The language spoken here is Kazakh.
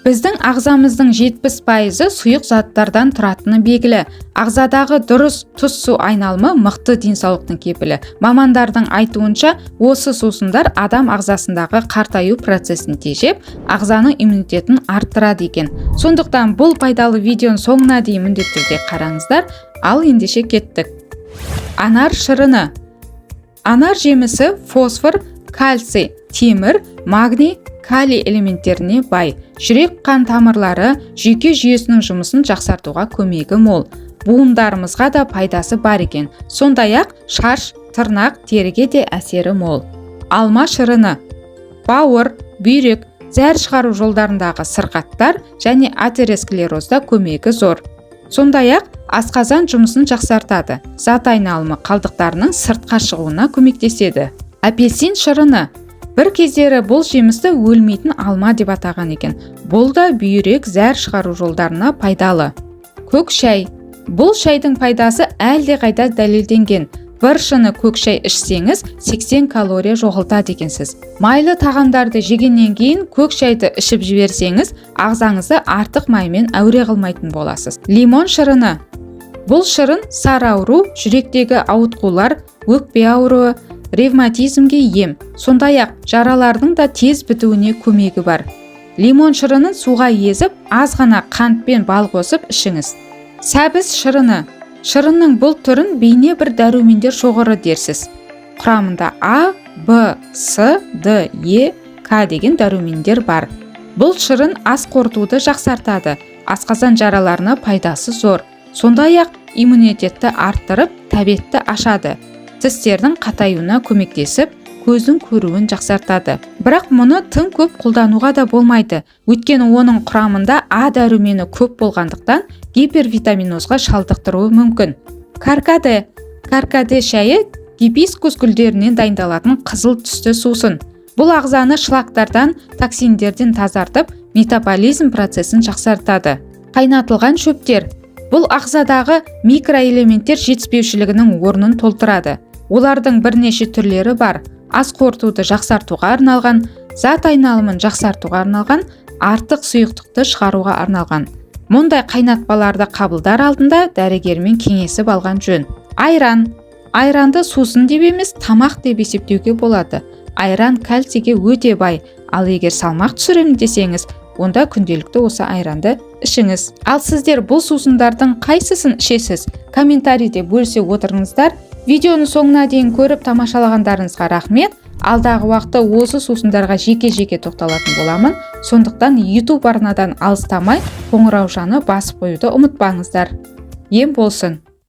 Біздің ағзамыздың 70% сұйық заттардан тұратыны белгілі. Ағзадағы дұрыс тұз су айналымы мықты денсаулықтың кепілі. Мамандардың айтуынша, осы сусындар адам ағзасындағы қартаю процесін тежеп, ағзаның иммунитетін арттырады екен. Сондықтан бұл пайдалы видеоның соңына дейін міндетті түрде қараңыздар. Ал ендеше кеттік. Анар шырыны. Анар жемісі фосфор, кальций, темір, магний, калий элементтеріне бай. Жүрек қан тамырлары жүйке жүйесінің жұмысын жақсартуға көмегі мол. Буындарымызға да пайдасы бар екен. Сондай-ақ шаш, тырнақ, теріге де әсері мол. Алма шырыны. Бауыр, бүйрек, зәр шығару жолдарындағы сырқаттар және атеросклерозда көмегі зор. Сондай-ақ асқазан жұмысын жақсартады. Зат айналымы қалдықтарының сыртқа шығуына көмектеседі. Апельсин шырыны. Бір кездері бұл жемісті өлмейтін алма деп атаған екен. Бұл да бүйрек, зәр шығару жолдарына пайдалы. Көк шай. Бұл шайдың пайдасы әлде қайда дәлелденген. Бір шыны көк шай ішсеңіз 80 калория жоғалтады екенсіз. Майлы тағамдарды жегеннен кейін көк шайды ішіп жіберсеңіз, ағзаңызды артық маймен әуре қылмайтын боласыз. Лимон шырыны. Бұл шырын сары ауру, жүректегі ауытқулар, өкпе ауруы, ревматизмге ем. Сондай-ақ жаралардың да тез бітуіне көмегі бар. Лимон шырынын суға езіп, аз ғана қант пен бал қосып ішіңіз. Сәбіз шырыны. Шырынның бұл түрін бейне бір дәрумендер шоғыры дерсіз. Құрамында А, Б, С, Д, Е, К деген дәрумендер бар. Бұл шырын ас қорытуды жақсартады. Асқазан жараларына пайдасы зор. Сондай-ақ иммунитетті арттырып, тәбетті ашады. Тістердің қатаюына көмектесіп, көздің көруін жақсартады. Бірақ мұны тым көп қолдануға да болмайды. Өйткені оның құрамында А дәрумені көп болғандықтан гипервитаминозға шалдықтыруы мүмкін. Каркаде. Каркаде шайы гибискус гүлдерінен дайындалатын қызыл түсті сусын. Бұл ағзаны шлактардан, токсиндерден тазартып, метаболизм процесін жақсартады. Қайнатылған шөптер. Бұл ағзадағы микроэлементтер жетіспеушілігінің орнын толтырады. Олардың бірнеше түрлері бар. Ас қорытуды жақсартуға арналған, зат айналымын жақсартуға арналған, артық сұйықтықты шығаруға арналған. Мұндай қайнатпаларды қабылдар алдында дәрігермен кеңесіп алған жөн. Айран. Айранды сусын деп емес, тамақ деп есептеуге болады. Айран кальцийге өте бай. Ал егер салмақ түсіремін десеңіз, онда күнделікті осы айранды ішіңіз. Ал сіздер бұл сусындардың қайсысын ішесіз? Комментарийде бөлісе отырыңыздар. Видеоны соңына дейін көріп тамашалағандарыңызға рахмет. Алдағы уақытта осы сусындарға жеке-жеке тоқталатын боламын. Сондықтан YouTube арнадан алыстамай қоңыраужаны басып қоюды ұмытпаңыздар. Ем болсын.